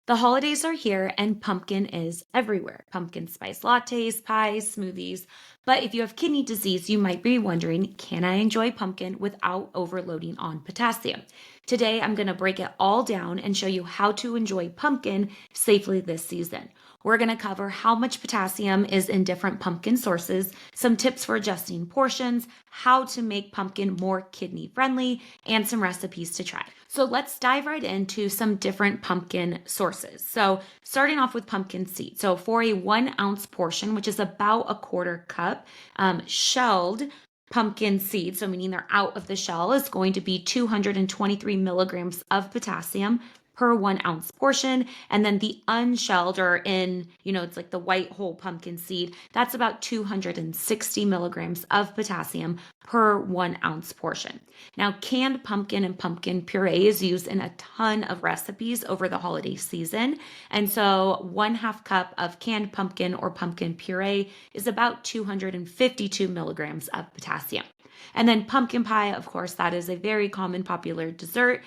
The holidays are here and pumpkin is everywhere. Pumpkin spice lattes, pies, smoothies. But if you have kidney disease, you might be wondering, can I enjoy pumpkin without overloading on potassium? Today, I'm going to break it all down and show you how to enjoy pumpkin safely this season. We're going to cover how much potassium is in different pumpkin sources, some tips for adjusting portions, how to make pumpkin more kidney friendly, and some recipes to try. So let's dive right into some different pumpkin sources. So starting off with pumpkin seeds. So for a 1 ounce portion, which is about a quarter cup, shelled pumpkin seeds, so meaning they're out of the shell, is going to be 223 milligrams of potassium per 1 ounce portion. And then the unshelled, or it's like the white whole pumpkin seed, that's about 260 milligrams of potassium per 1 ounce portion. Now, canned pumpkin and pumpkin puree is used in a ton of recipes over the holiday season. And so 1/2 cup of canned pumpkin or pumpkin puree is about 252 milligrams of potassium. And then pumpkin pie, of course, that is a very common popular dessert.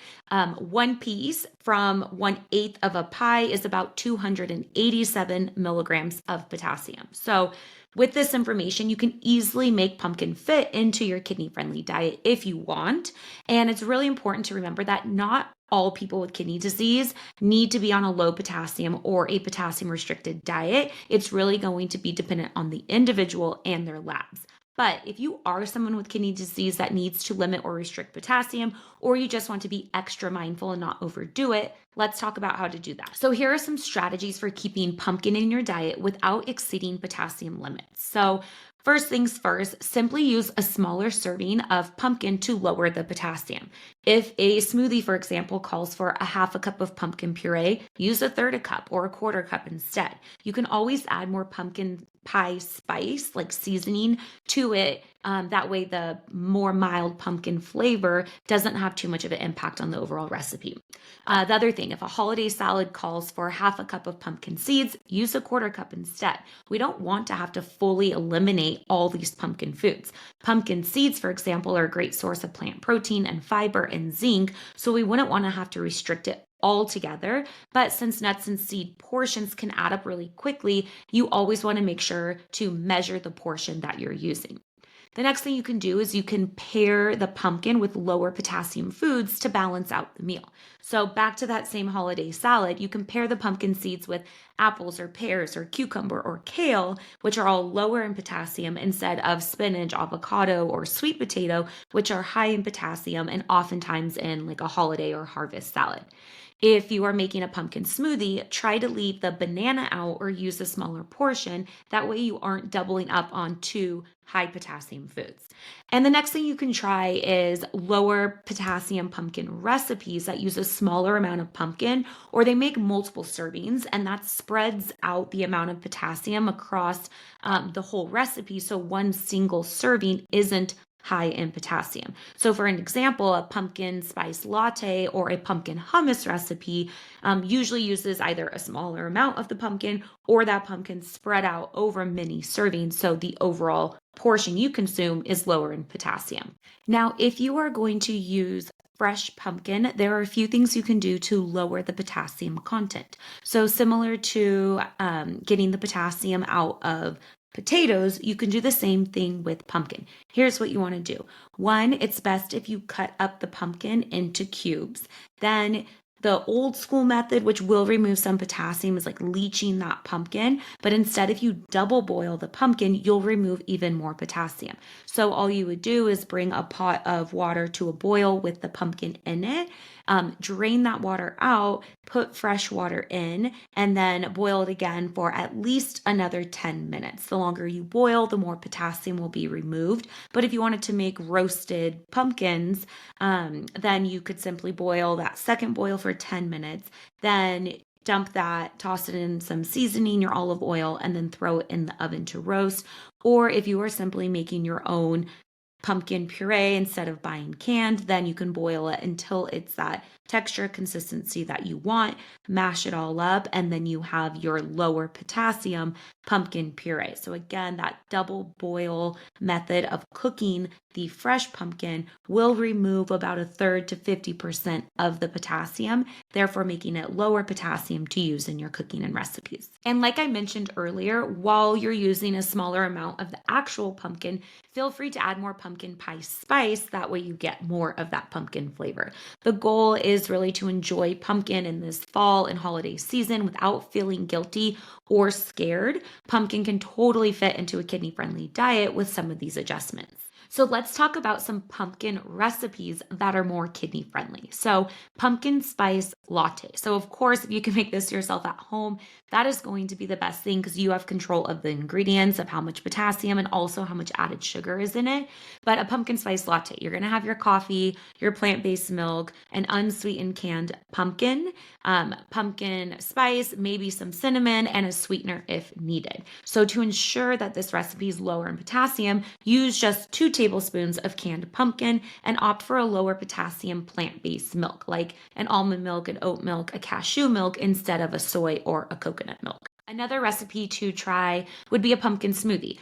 One piece from 1/8 of a pie is about 287 milligrams of potassium. So with this information, you can easily make pumpkin fit into your kidney-friendly diet if you want. And it's really important to remember that not all people with kidney disease need to be on a low potassium or a potassium restricted diet. It's really going to be dependent on the individual and their labs. But if you are someone with kidney disease that needs to limit or restrict potassium, or you just want to be extra mindful and not overdo it, let's talk about how to do that. So here are some strategies for keeping pumpkin in your diet without exceeding potassium limits. So first things first, simply use a smaller serving of pumpkin to lower the potassium. If a smoothie, for example, calls for 1/2 cup of pumpkin puree, use 1/3 cup or 1/4 cup instead. You can always add more pumpkin pie spice, like seasoning, to it. That way, the more mild pumpkin flavor doesn't have too much of an impact on the overall recipe. The other thing, if a holiday salad calls for 1/2 cup of pumpkin seeds, use 1/4 cup instead. We don't want to have to fully eliminate all these pumpkin foods. Pumpkin seeds, for example, are a great source of plant protein and fiber and zinc, so we wouldn't want to have to restrict it altogether. But since nuts and seed portions can add up really quickly, you always want to make sure to measure the portion that you're using. The next thing you can do is you can pair the pumpkin with lower potassium foods to balance out the meal. So back to that same holiday salad, you can pair the pumpkin seeds with apples or pears or cucumber or kale, which are all lower in potassium, instead of spinach, avocado, or sweet potato, which are high in potassium and oftentimes in like a holiday or harvest salad. If you are making a pumpkin smoothie, try to leave the banana out or use a smaller portion. That way you aren't doubling up on two high potassium foods. And the next thing you can try is lower potassium pumpkin recipes that use a smaller amount of pumpkin, or they make multiple servings, and that spreads out the amount of potassium across the whole recipe. So one single serving isn't high in potassium. So for an example, a pumpkin spice latte or a pumpkin hummus recipe usually uses either a smaller amount of the pumpkin or that pumpkin spread out over many servings. So the overall portion you consume is lower in potassium. Now, if you are going to use fresh pumpkin, there are a few things you can do to lower the potassium content. So similar to getting the potassium out of potatoes, you can do the same thing with pumpkin. Here's what you want to do. One, it's best if you cut up the pumpkin into cubes. Then the old school method, which will remove some potassium, is like leaching that pumpkin. But instead, if you double boil the pumpkin, you'll remove even more potassium. So all you would do is bring a pot of water to a boil with the pumpkin in it, drain that water out, put fresh water in, and then boil it again for at least another 10 minutes. The longer you boil, the more potassium will be removed. But if you wanted to make roasted pumpkins, then you could simply boil that second boil for 10 minutes, then dump that, toss it in some seasoning, your olive oil, and then throw it in the oven to roast. Or if you are simply making your own pumpkin puree instead of buying canned, then you can boil it until it's that texture consistency that you want, mash it all up, and then you have your lower potassium pumpkin puree. So again, that double boil method of cooking the fresh pumpkin will remove about a third to 50% of the potassium, therefore making it lower potassium to use in your cooking and recipes. And like I mentioned earlier, while you're using a smaller amount of the actual pumpkin, feel free to add more pumpkin pie spice. That way you get more of that pumpkin flavor. The goal is really to enjoy pumpkin in this fall and holiday season without feeling guilty or scared. Pumpkin can totally fit into a kidney-friendly diet with some of these adjustments. So let's talk about some pumpkin recipes that are more kidney friendly. So pumpkin spice latte. So of course, if you can make this yourself at home, that is going to be the best thing because you have control of the ingredients, of how much potassium and also how much added sugar is in it. But a pumpkin spice latte, you're going to have your coffee, your plant-based milk, an unsweetened canned pumpkin, pumpkin spice, maybe some cinnamon, and a sweetener if needed. So to ensure that this recipe is lower in potassium, use just 2 tablespoons of canned pumpkin and opt for a lower potassium plant-based milk, like an almond milk, an oat milk, a cashew milk, instead of a soy or a coconut milk. Another recipe to try would be a pumpkin smoothie.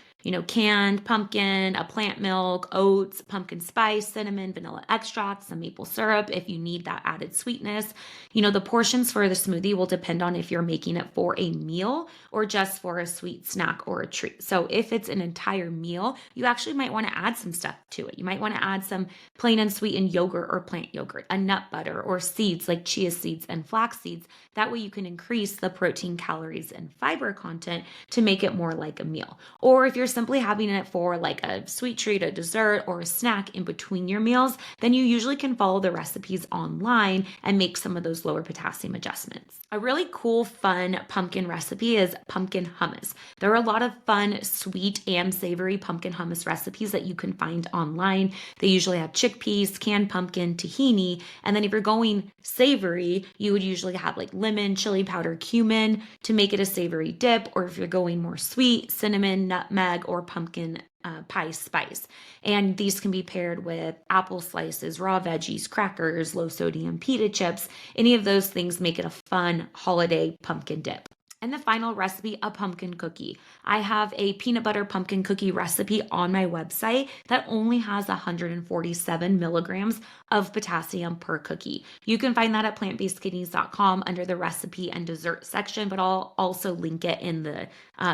Canned pumpkin, a plant milk, oats, pumpkin spice, cinnamon, vanilla extract, some maple syrup if you need that added sweetness. The portions for the smoothie will depend on if you're making it for a meal or just for a sweet snack or a treat. So if it's an entire meal, you actually might want to add some stuff to it. You might want to add some plain unsweetened yogurt or plant yogurt, a nut butter, or seeds like chia seeds and flax seeds. That way you can increase the protein, calories, and fiber content to make it more like a meal. Or if you're simply having it for like a sweet treat, a dessert, or a snack in between your meals, then you usually can follow the recipes online and make some of those lower potassium adjustments. A really cool, fun pumpkin recipe is pumpkin hummus. There are a lot of fun, sweet, and savory pumpkin hummus recipes that you can find online. They usually have chickpeas, canned pumpkin, tahini, and then if you're going savory, you would usually have like lemon, chili powder, cumin to make it a savory dip, or if you're going more sweet, cinnamon, nutmeg, or pumpkin pie spice. And these can be paired with apple slices, raw veggies, crackers, low sodium pita chips. Any of those things make it a fun holiday pumpkin dip. And the final recipe, a pumpkin cookie. I have a peanut butter pumpkin cookie recipe on my website that only has 147 milligrams of potassium per cookie. You can find that at plantbasedkidneys.com under the recipe and dessert section, but I'll also link it in the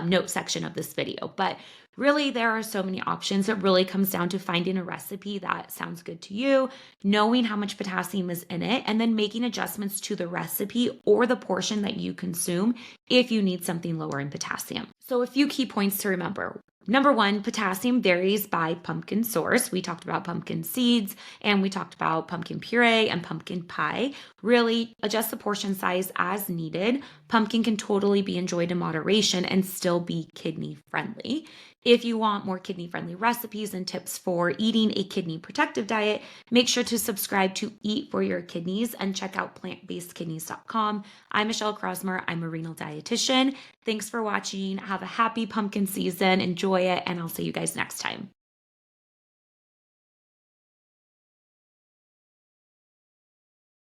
note section of this video. But really, there are so many options. It really comes down to finding a recipe that sounds good to you, knowing how much potassium is in it, and then making adjustments to the recipe or the portion that you consume if you need something lower in potassium. So a few key points to remember. Number 1, potassium varies by pumpkin source. We talked about pumpkin seeds and we talked about pumpkin puree and pumpkin pie. Really adjust the portion size as needed. Pumpkin can totally be enjoyed in moderation and still be kidney friendly. If you want more kidney friendly recipes and tips for eating a kidney protective diet, make sure to subscribe to Eat for Your Kidneys and check out plantbasedkidneys.com. I'm Michelle Krosmer. I'm a renal dietitian. Thanks for watching. Have a happy pumpkin season. Enjoy it, and I'll see you guys next time.